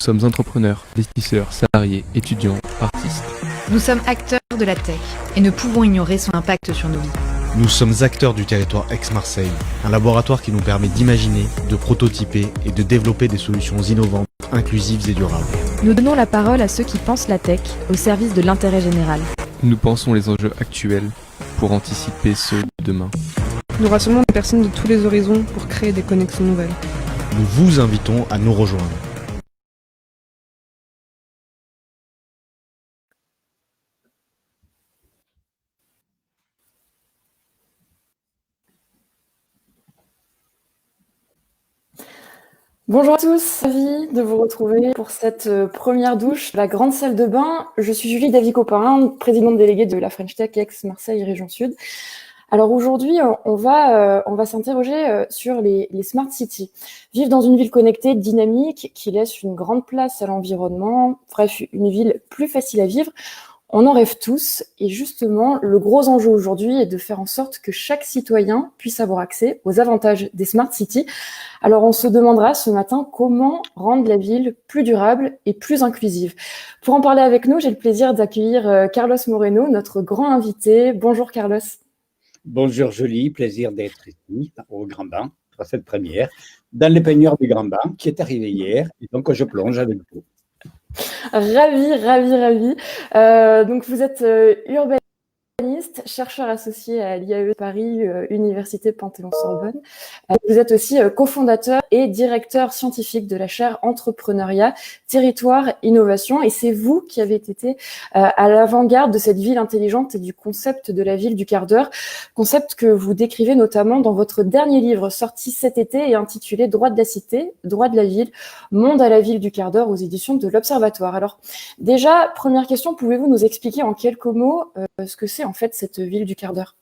Nous sommes entrepreneurs, investisseurs, salariés, étudiants, artistes. Nous sommes acteurs de la tech et ne pouvons ignorer son impact sur nos vies. Nous sommes acteurs du territoire Aix-Marseille, un laboratoire qui nous permet d'imaginer, de prototyper et de développer des solutions innovantes, inclusives et durables. Nous donnons la parole à ceux qui pensent la tech au service de l'intérêt général. Nous pensons les enjeux actuels pour anticiper ceux de demain. Nous rassemblons des personnes de tous les horizons pour créer des connexions nouvelles. Nous vous invitons à nous rejoindre. Bonjour à tous, ravi de vous retrouver pour cette première douche de la grande salle de bain. Je suis Julie Davy-Copin, présidente déléguée de la French Tech Aix-Marseille Région Sud. Alors aujourd'hui, on va s'interroger sur les smart cities. Vivre dans une ville connectée, dynamique, qui laisse une grande place à l'environnement, bref, une ville plus facile à vivre. On en rêve tous, et justement, le gros enjeu aujourd'hui est de faire en sorte que chaque citoyen puisse avoir accès aux avantages des smart cities. Alors, on se demandera ce matin comment rendre la ville plus durable et plus inclusive. Pour en parler avec nous, j'ai le plaisir d'accueillir Carlos Moreno, notre grand invité. Bonjour Carlos. Bonjour Julie, plaisir d'être ici au Grand Bain pour cette première, dans les baigneurs du Grand Bain qui est arrivé hier, et donc je plonge avec vous. Ravi. Donc vous êtes urbaniste, chercheur associé à l'IAE Paris, Université Panthéon-Sorbonne. Vous êtes aussi cofondateur et directeur scientifique de la chaire Entrepreneuriat, Territoire, Innovation. Et c'est vous qui avez été à l'avant-garde de cette ville intelligente et du concept de la ville du quart d'heure. Concept que vous décrivez notamment dans votre dernier livre sorti cet été et intitulé Droit de la cité, droit de la ville, monde à la ville du quart d'heure aux éditions de l'Observatoire. Alors déjà, première question, pouvez-vous nous expliquer en quelques mots ce que c'est en fait cette ville du quart d'heure?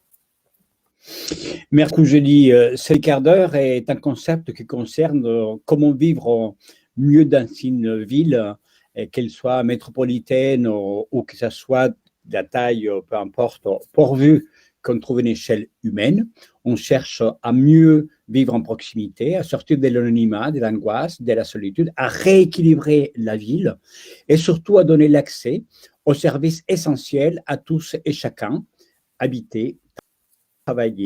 Merci Julie. Ce quart d'heure est un concept qui concerne comment vivre mieux dans une ville, qu'elle soit métropolitaine ou que ce soit de la taille, peu importe, pourvu qu'on trouve une échelle humaine. On cherche à mieux vivre en proximité, à sortir de l'anonymat, de l'angoisse, de la solitude, à rééquilibrer la ville et surtout à donner l'accès aux services essentiels à tous et chacun, habiter, travailler,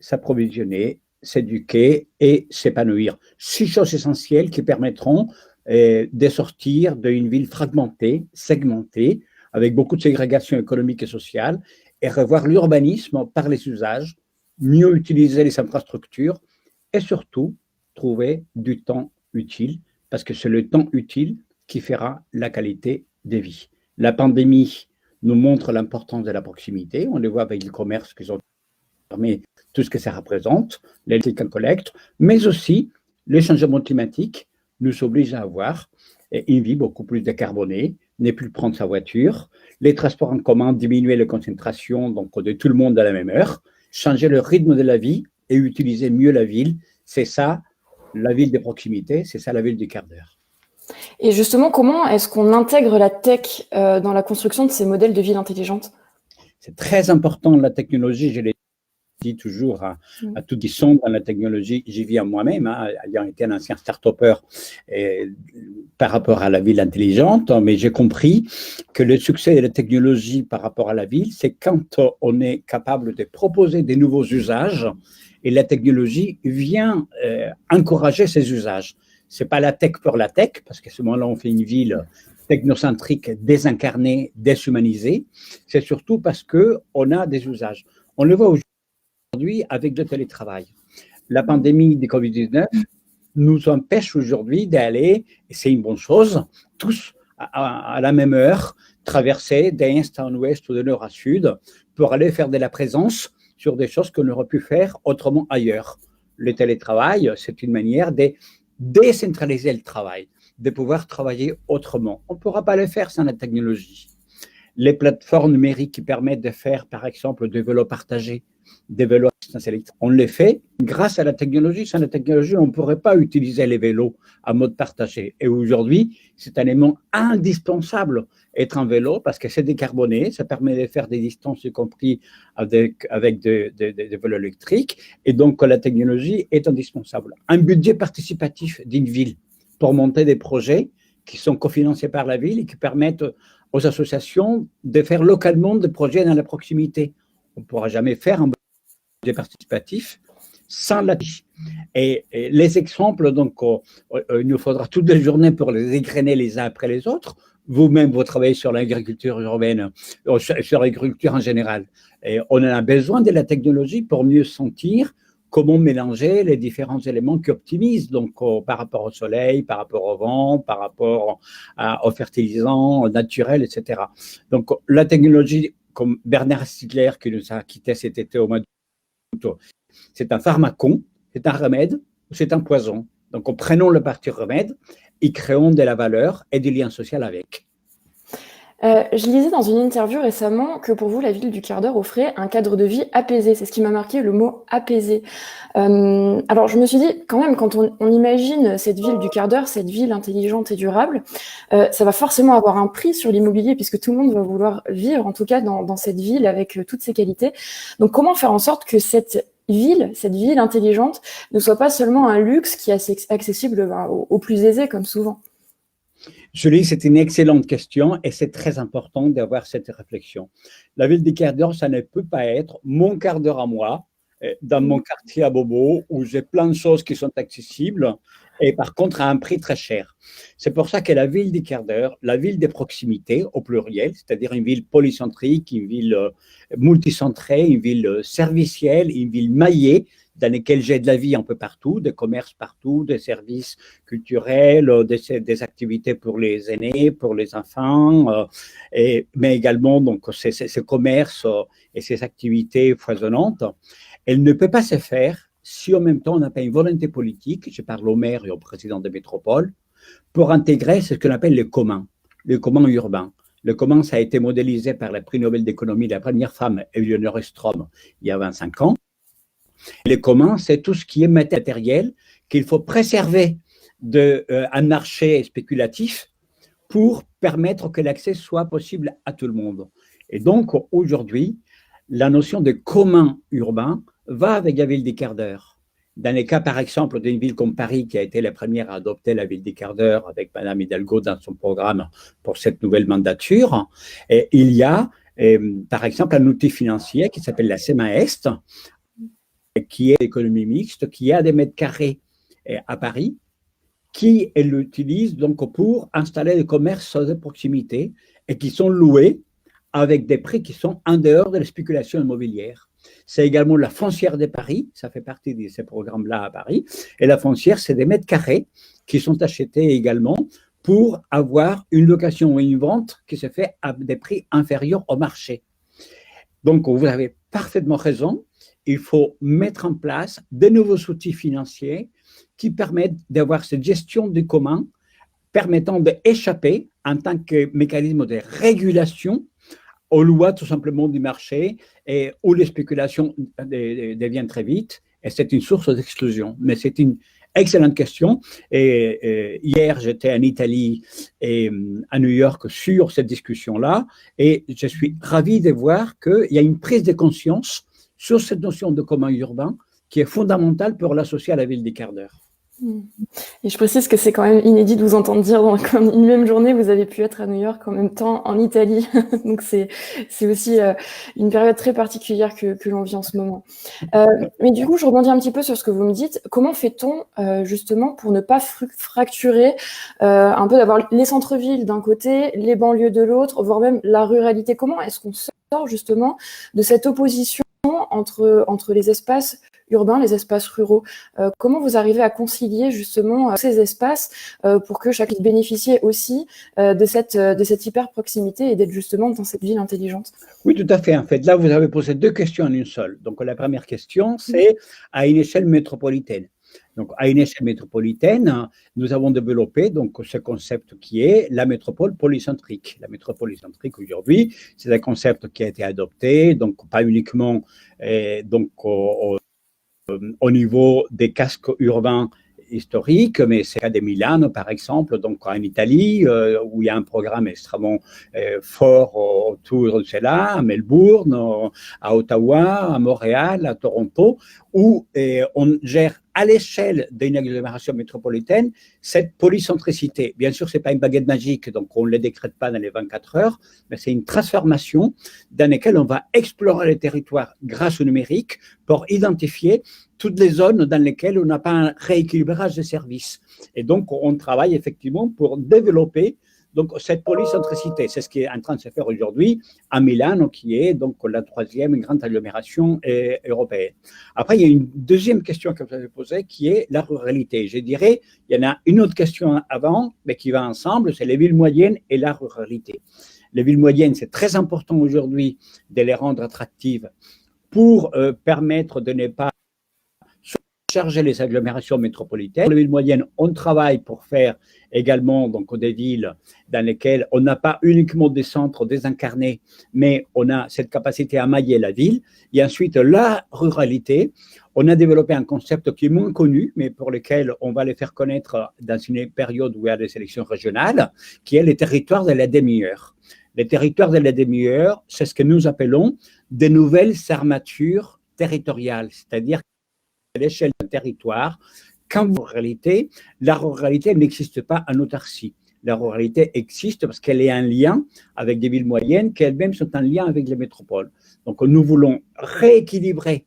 s'approvisionner, s'éduquer et s'épanouir. 6 choses essentielles qui permettront de sortir d'une ville fragmentée, segmentée, avec beaucoup de ségrégation économique et sociale, et revoir l'urbanisme par les usages, mieux utiliser les infrastructures et surtout trouver du temps utile, parce que c'est le temps utile qui fera la qualité des vies. La pandémie nous montre l'importance de la proximité. On le voit avec le commerce qui ont permis tout ce que ça représente, les click and collect, mais aussi le changement climatique nous oblige à avoir une vie beaucoup plus décarbonée, ne plus prendre sa voiture, les transports en commun, diminuer la concentration donc de tout le monde à la même heure, changer le rythme de la vie et utiliser mieux la ville. C'est ça, la ville de proximité, c'est ça la ville du quart d'heure. Et justement, comment est-ce qu'on intègre la tech dans la construction de ces modèles de ville intelligente? C'est très important, la technologie, je l'ai dit toujours à tous qui sont dans la technologie, j'y viens moi-même, ayant été un ancien start-upper par rapport à la ville intelligente, mais j'ai compris que le succès de la technologie par rapport à la ville, c'est quand on est capable de proposer des nouveaux usages et la technologie vient encourager ces usages. Ce n'est pas la tech pour la tech, parce qu'à ce moment-là, on fait une ville technocentrique, désincarnée, déshumanisée. C'est surtout parce qu'on a des usages. On le voit aujourd'hui avec le télétravail. La pandémie du Covid-19 nous empêche aujourd'hui d'aller, et c'est une bonne chose, tous à la même heure, traverser d'est en ouest ou de nord à sud pour aller faire de la présence sur des choses qu'on aurait pu faire autrement ailleurs. Le télétravail, c'est une manière de décentraliser le travail, de pouvoir travailler autrement. On ne pourra pas le faire sans la technologie. Les plateformes numériques qui permettent de faire, par exemple, des vélos partagés, des vélos à assistance électrique, on les fait grâce à la technologie. Sans la technologie, on ne pourrait pas utiliser les vélos à mode partagé. Et aujourd'hui, c'est un élément indispensable être en vélo parce que c'est décarboné, ça permet de faire des distances, y compris avec des vélos électriques. Et donc, la technologie est indispensable. Un budget participatif d'une ville pour monter des projets qui sont cofinancés par la ville et qui permettent aux associations de faire localement des projets dans la proximité. On ne pourra jamais faire un budget participatif sans la TIC. Et les exemples, donc, il nous faudra toutes les journées pour les égrener les uns après les autres. Vous-même, vous travaillez sur l'agriculture urbaine, sur l'agriculture en général. Et on en a besoin de la technologie pour mieux sentir comment mélanger les différents éléments qui optimisent, donc par rapport au soleil, par rapport au vent, par rapport aux fertilisants naturels, etc. Donc, la technologie, comme Bernard Stiegler qui nous a quittés cet été au mois d'août, c'est un pharmacon, c'est un remède, c'est un poison. Donc, prenons le parti remède et créons de la valeur et du lien social avec. Je lisais dans une interview récemment que pour vous, la ville du quart d'heure offrait un cadre de vie apaisé. C'est ce qui m'a marqué, le mot apaisé. Alors, je me suis dit, quand même, quand on imagine cette ville du quart d'heure, cette ville intelligente et durable, ça va forcément avoir un prix sur l'immobilier puisque tout le monde va vouloir vivre, en tout cas, dans cette ville avec toutes ses qualités. Donc, comment faire en sorte que cette ville intelligente ne soit pas seulement un luxe qui est accessible aux plus aisés, comme souvent? Julie, c'est une excellente question et c'est très important d'avoir cette réflexion. La ville du quart d'heure, ça ne peut pas être mon quart d'heure à moi, dans mon quartier à Bobo, où j'ai plein de choses qui sont accessibles et par contre à un prix très cher. C'est pour ça que la ville du quart d'heure, la ville des proximités au pluriel, c'est-à-dire une ville polycentrique, une ville multicentrée, une ville servicielle, une ville maillée, dans lesquelles j'ai de la vie un peu partout, des commerces partout, des services culturels, des activités pour les aînés, pour les enfants, mais également donc, ces commerces et ces activités foisonnantes. Elle ne peut pas se faire si en même temps on n'a pas une volonté politique, je parle au maire et au président de métropole, pour intégrer ce qu'on appelle le commun urbain. Le commun, ça a été modélisé par la prix Nobel d'économie, la première femme, Elinor Ostrom, il y a 25 ans. Le commun, c'est tout ce qui est matériel qu'il faut préserver d'un marché spéculatif pour permettre que l'accès soit possible à tout le monde. Et donc, aujourd'hui, la notion de commun urbain va avec la ville des quarts d'heure. Dans les cas, par exemple, d'une ville comme Paris, qui a été la première à adopter la ville des quarts d'heure avec Madame Hidalgo dans son programme pour cette nouvelle mandature, et il y a, par exemple, un outil financier qui s'appelle la CEMA-Est, qui est l'économie mixte, qui a des mètres carrés à Paris, qui l'utilise donc pour installer des commerces de proximité et qui sont loués avec des prix qui sont en dehors de la spéculation immobilière. C'est également la foncière de Paris, ça fait partie de ces programmes-là à Paris, et la foncière, c'est des mètres carrés qui sont achetés également pour avoir une location ou une vente qui se fait à des prix inférieurs au marché. Donc, vous avez parfaitement raison. Il faut mettre en place de nouveaux outils financiers qui permettent d'avoir cette gestion du commun, permettant d'échapper en tant que mécanisme de régulation aux lois tout simplement du marché et où les spéculations deviennent très vite et c'est une source d'exclusion. Mais c'est une excellente question et hier j'étais en Italie et à New York sur cette discussion-là et je suis ravi de voir qu'il y a une prise de conscience sur cette notion de commun urbain qui est fondamentale pour l'associer à la ville des quarts d'heure. Et je précise que c'est quand même inédit de vous entendre dire dans une même journée, vous avez pu être à New York en même temps en Italie. Donc c'est aussi une période très particulière que l'on vit en ce moment. Mais du coup, je rebondis un petit peu sur ce que vous me dites. Comment fait-on justement pour ne pas fracturer un peu, d'avoir les centres-villes d'un côté, les banlieues de l'autre, voire même la ruralité? Comment est-ce qu'on sort justement de cette opposition entre les espaces urbains, les espaces ruraux? Comment vous arrivez à concilier justement ces espaces pour que chacun bénéficie aussi de cette hyper proximité et d'être justement dans cette ville intelligente? Oui, tout à fait. En fait, là, vous avez posé deux questions en une seule. Donc, la première question, c'est à une échelle métropolitaine. Donc, à une échelle métropolitaine, nous avons développé donc ce concept qui est la métropole polycentrique. La métropole polycentrique aujourd'hui, c'est un concept qui a été adopté, donc pas uniquement donc au niveau des casques urbains historiques, mais c'est le cas de Milan, par exemple, donc en Italie, où il y a un programme extrêmement fort autour de cela, à Melbourne, à Ottawa, à Montréal, à Toronto, où on gère à l'échelle d'une agglomération métropolitaine cette polycentricité. Bien sûr, ce n'est pas une baguette magique, donc on ne le décrète pas dans les 24 heures, mais c'est une transformation dans laquelle on va explorer les territoires grâce au numérique pour identifier toutes les zones dans lesquelles on n'a pas un rééquilibrage des services. Et donc, on travaille effectivement pour développer donc cette polycentricité. C'est ce qui est en train de se faire aujourd'hui à Milan, qui est donc la troisième grande agglomération européenne. Après, il y a une deuxième question que vous avez posée qui est la ruralité. Je dirais, il y en a une autre question avant, mais qui va ensemble, c'est les villes moyennes et la ruralité. Les villes moyennes, c'est très important aujourd'hui de les rendre attractives pour permettre de ne pas charger les agglomérations métropolitaines. Les villes moyennes, on travaille pour faire également donc, des villes dans lesquelles on n'a pas uniquement des centres désincarnés, mais on a cette capacité à mailler la ville. Et ensuite, la ruralité, on a développé un concept qui est moins connu, mais pour lequel on va les faire connaître dans une période où il y a des élections régionales, qui est les territoires de la demi-heure. Les territoires de la demi-heure, c'est ce que nous appelons des nouvelles armatures territoriales, c'est-à-dire à l'échelle d'un territoire, quand la ruralité n'existe pas en autarcie. La ruralité existe parce qu'elle est en lien avec des villes moyennes qui elles-mêmes sont en lien avec les métropoles. Donc, nous voulons rééquilibrer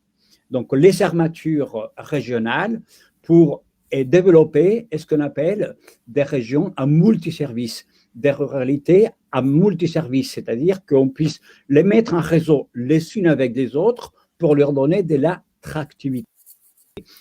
donc, les armatures régionales pour développer ce qu'on appelle des régions à multiservices, des ruralités à multiservices, c'est-à-dire qu'on puisse les mettre en réseau les unes avec les autres pour leur donner de l'attractivité.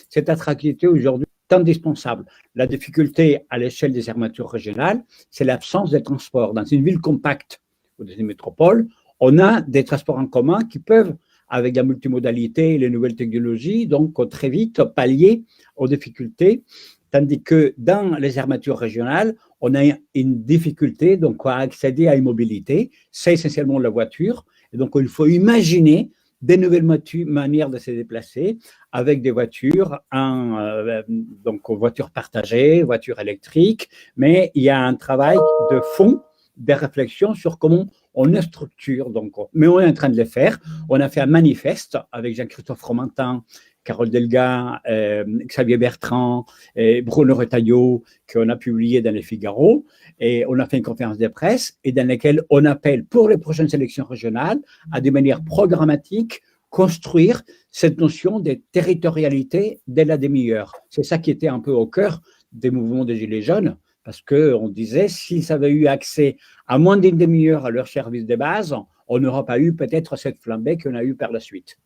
Cette attractivité aujourd'hui est indispensable. La difficulté à l'échelle des armatures régionales, c'est l'absence de transport. Dans une ville compacte ou dans une métropole, on a des transports en commun qui peuvent, avec la multimodalité et les nouvelles technologies, donc très vite pallier aux difficultés, tandis que dans les armatures régionales, on a une difficulté donc, à accéder à une mobilité, c'est essentiellement la voiture, et donc il faut imaginer des nouvelles manières de se déplacer avec des voitures, donc voitures partagées, voitures électriques, mais il y a un travail de fond, des réflexions sur comment on structure. Donc, mais on est en train de le faire. On a fait un manifeste avec Jean-Christophe Fromentin, Carole Delga, Xavier Bertrand, et Bruno Retailleau, qu'on a publié dans les Figaro, et on a fait une conférence de presse, et dans laquelle on appelle pour les prochaines élections régionales, à de manière programmatique, construire cette notion de territorialité de la demi-heure. C'est ça qui était un peu au cœur des mouvements des Gilets jaunes, parce qu'on disait, s'ils avaient eu accès à moins d'une demi-heure à leur service de base, on n'aura pas eu peut-être cette flambée qu'on a eue par la suite.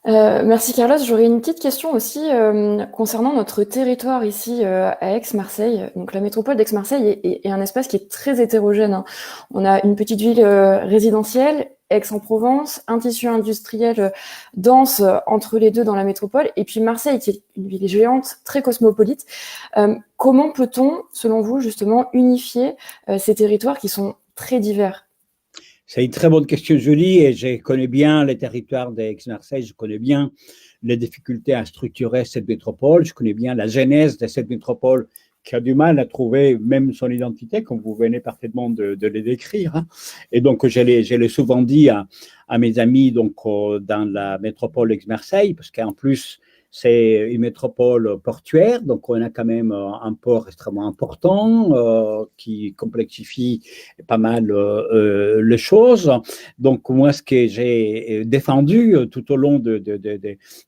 Merci Carlos. J'aurais une petite question aussi concernant notre territoire ici à Aix-Marseille. Donc la métropole d'Aix-Marseille est un espace qui est très hétérogène, hein. On a une petite ville résidentielle, Aix-en-Provence, un tissu industriel dense entre les deux dans la métropole, et puis Marseille qui est une ville géante, très cosmopolite. Comment peut-on, selon vous, justement, unifier ces territoires qui sont très divers ? C'est une très bonne question, Julie, et je connais bien les territoires d'Aix-Marseille, je connais bien les difficultés à structurer cette métropole, je connais bien la genèse de cette métropole qui a du mal à trouver même son identité, comme vous venez parfaitement de le décrire, hein. Et donc, je l'ai souvent dit à mes amis donc, dans la métropole Aix-Marseille, parce qu'en plus, c'est une métropole portuaire, donc on a quand même un port extrêmement important qui complexifie pas mal les choses. Donc moi, ce que j'ai défendu tout au long de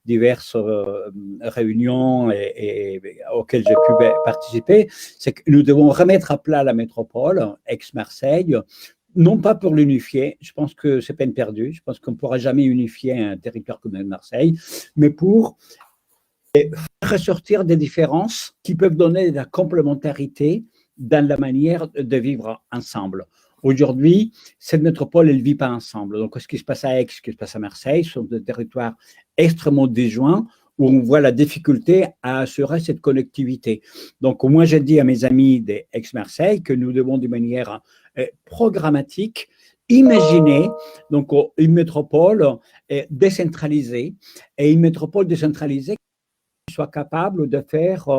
diverses réunions et auxquelles j'ai pu participer, c'est que nous devons remettre à plat la métropole, Aix-Marseille, non pas pour l'unifier, je pense que c'est peine perdue, je pense qu'on ne pourra jamais unifier un territoire comme Marseille, mais pour ressortir des différences qui peuvent donner de la complémentarité dans la manière de vivre ensemble. Aujourd'hui, cette métropole, elle ne vit pas ensemble. Donc, ce qui se passe à Aix, ce qui se passe à Marseille, sont des territoires extrêmement disjoints où on voit la difficulté à assurer cette connectivité. Donc, moi, j'ai dit à mes amis d'Aix-Marseille que nous devons, de manière programmatique, imaginer donc, une métropole décentralisée, et une métropole décentralisée soit capable de faire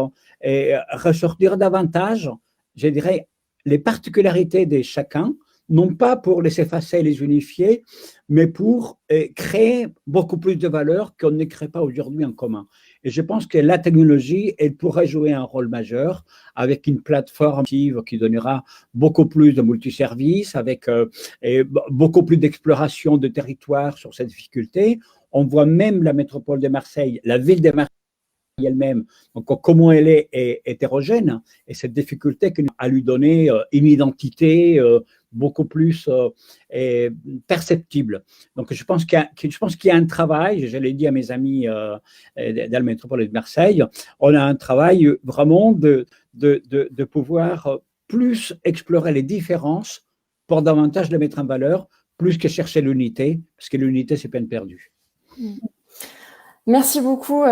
ressortir davantage, je dirais, les particularités de chacun, non pas pour les effacer et les unifier, mais pour créer beaucoup plus de valeur qu'on ne crée pas aujourd'hui en commun. Et je pense que la technologie, elle pourrait jouer un rôle majeur avec une plateforme qui donnera beaucoup plus de multiservices, avec beaucoup plus d'exploration de territoire sur cette difficulté. On voit même la métropole de Marseille, la ville de Marseille elle-même, donc comment elle est hétérogène, et cette difficulté à lui donner une identité beaucoup plus perceptible. Donc je pense qu'il y a un travail, je l'ai dit à mes amis dans la métropole de Marseille, on a un travail vraiment de pouvoir plus explorer les différences pour davantage les mettre en valeur, plus que chercher l'unité, parce que l'unité c'est peine perdue. Merci beaucoup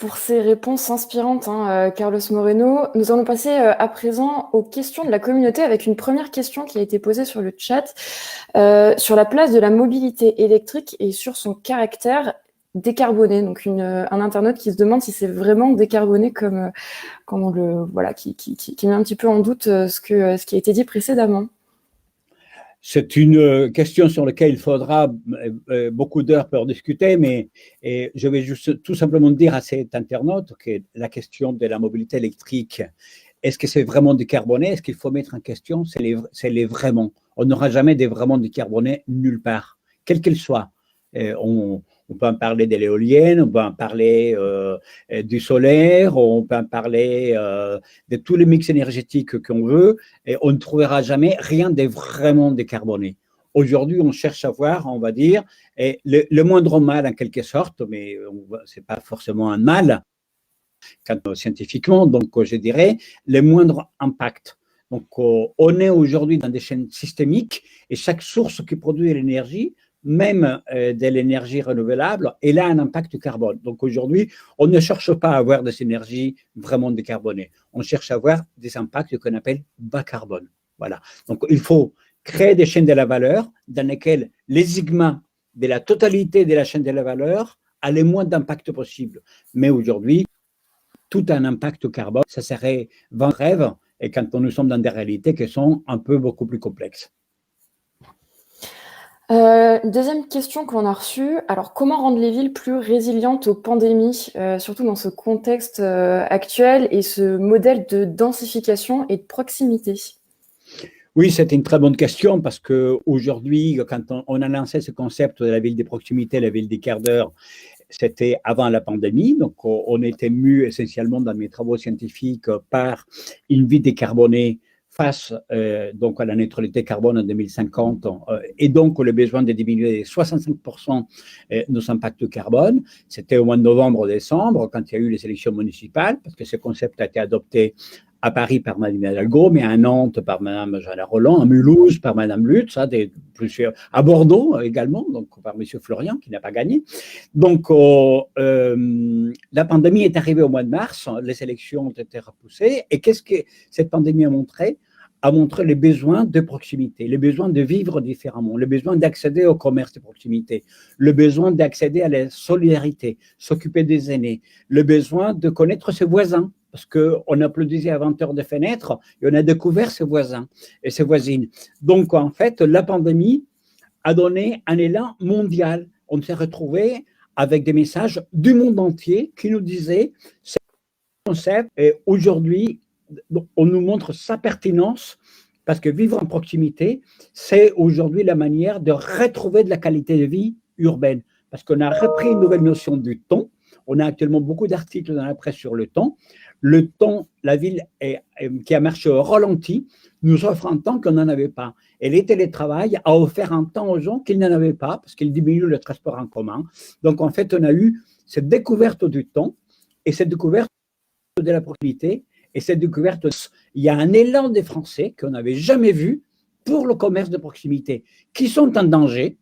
pour ces réponses inspirantes, Carlos Moreno. Nous allons passer à présent aux questions de la communauté avec une première question qui a été posée sur le chat sur la place de la mobilité électrique et sur son caractère décarboné. Donc un internaute qui se demande si c'est vraiment décarboné comme on le qui met un petit peu en doute ce qui a été dit précédemment. C'est une question sur laquelle il faudra beaucoup d'heures pour discuter, mais je vais juste tout simplement dire à cet internaute que la question de la mobilité électrique, est-ce que c'est vraiment décarboné? Est-ce qu'il faut mettre en question? C'est les vraiment. On n'aura jamais des vraiment décarbonés nulle part, quelle qu'elle soit. On peut en parler de l'éolienne, on peut en parler du solaire, on peut en parler de tous les mix énergétiques qu'on veut, et on ne trouvera jamais rien de vraiment décarboné. Aujourd'hui, on cherche à voir, on va dire, et le moindre mal en quelque sorte, mais ce n'est pas forcément un mal, scientifiquement, donc je dirais, le moindre impact. Donc on est aujourd'hui dans des chaînes systémiques, et chaque source qui produit l'énergie, même de l'énergie renouvelable, elle a un impact carbone. Donc aujourd'hui, on ne cherche pas à avoir des énergies vraiment décarbonées. On cherche à avoir des impacts qu'on appelle bas carbone. Voilà. Donc il faut créer des chaînes de la valeur dans lesquelles les sigmas de la totalité de la chaîne de la valeur a le moins d'impact possible. Mais aujourd'hui, tout un impact carbone, ça serait 20 rêves, et quand nous sommes dans des réalités qui sont un peu beaucoup plus complexes. Deuxième question qu'on a reçue. Alors, comment rendre les villes plus résilientes aux pandémies, surtout dans ce contexte actuel et ce modèle de densification et de proximité? Oui, c'était une très bonne question parce qu'aujourd'hui, quand on a lancé ce concept de la ville des proximités, la ville des quarts d'heure, c'était avant la pandémie. Donc, on était mu essentiellement dans mes travaux scientifiques par une ville décarbonée face donc à la neutralité carbone en 2050 et donc le besoin de diminuer 65% nos impacts carbone. C'était au mois de novembre-décembre quand il y a eu les élections municipales, parce que ce concept a été adopté à Paris par Mme Hidalgo, mais à Nantes par Mme Jeanne Rolland, à Mulhouse par Mme Lutz, à Bordeaux également, donc par M. Florian qui n'a pas gagné. Donc la pandémie est arrivée au mois de mars, les élections ont été repoussées, et qu'est-ce que cette pandémie a montré? A montré les besoins de proximité, les besoins de vivre différemment, le besoin d'accéder au commerce de proximité, le besoin d'accéder à la solidarité, s'occuper des aînés, le besoin de connaître ses voisins, parce qu'on applaudissait à 20 heures de fenêtre et on a découvert ses voisins et ses voisines. Donc, en fait, la pandémie a donné un élan mondial. On s'est retrouvé avec des messages du monde entier qui nous disaient ce concept, et aujourd'hui, on nous montre sa pertinence, parce que vivre en proximité, c'est aujourd'hui la manière de retrouver de la qualité de vie urbaine, parce qu'on a repris une nouvelle notion du temps. On a actuellement beaucoup d'articles dans la presse sur le temps. Le temps, la ville qui a marché au ralenti, nous offre un temps qu'on n'en avait pas. Et le télétravail a offert un temps aux gens qu'ils n'en avaient pas, parce qu'il diminue le transport en commun. Donc, en fait, on a eu cette découverte du temps et cette découverte de la proximité. Et cette découverte, il y a un élan des Français qu'on n'avait jamais vu pour le commerce de proximité, qui sont en danger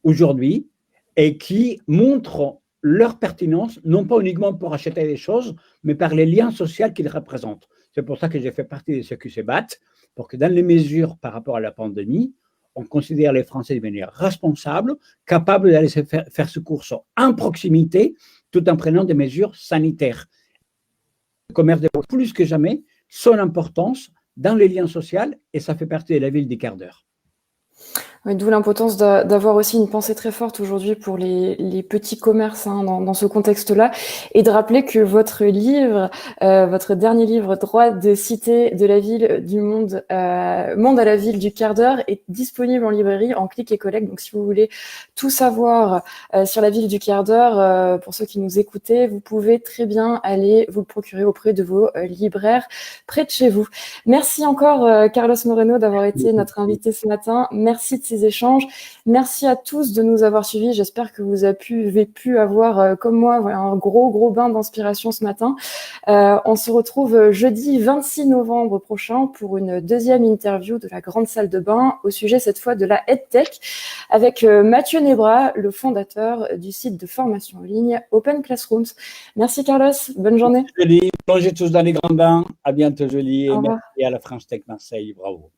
aujourd'hui et qui montrent leur pertinence, non pas uniquement pour acheter des choses, mais par les liens sociaux qu'ils représentent. C'est pour ça que j'ai fait partie de ceux qui se battent, pour que dans les mesures par rapport à la pandémie, on considère les Français de manière responsable, capables d'aller faire ce course en proximité, tout en prenant des mesures sanitaires. Le commerce démontre plus que jamais son importance dans les liens sociaux, et ça fait partie de la ville des quarts d'heure. Oui, d'où l'importance d'avoir aussi une pensée très forte aujourd'hui pour les petits commerces dans ce contexte-là, et de rappeler que votre livre, votre dernier livre, Droit de cité de la ville du monde, Monde à la ville du quart d'heure, est disponible en librairie en click et collect. Donc si vous voulez tout savoir sur la ville du quart d'heure, pour ceux qui nous écoutaient, vous pouvez très bien aller vous le procurer auprès de vos libraires près de chez vous. Merci encore Carlos Moreno d'avoir été notre invité ce matin. Merci de ces échanges. Merci à tous de nous avoir suivis. J'espère que vous avez pu avoir, comme moi, un gros bain d'inspiration ce matin. On se retrouve jeudi 26 novembre prochain pour une deuxième interview de la grande salle de bain au sujet cette fois de la EdTech avec Mathieu Nebra, le fondateur du site de formation en ligne Open Classrooms. Merci Carlos, bonne journée. Julie, plongez tous dans les grands bains. À bientôt Julie et Au revoir. merci à la French Tech Marseille. Bravo.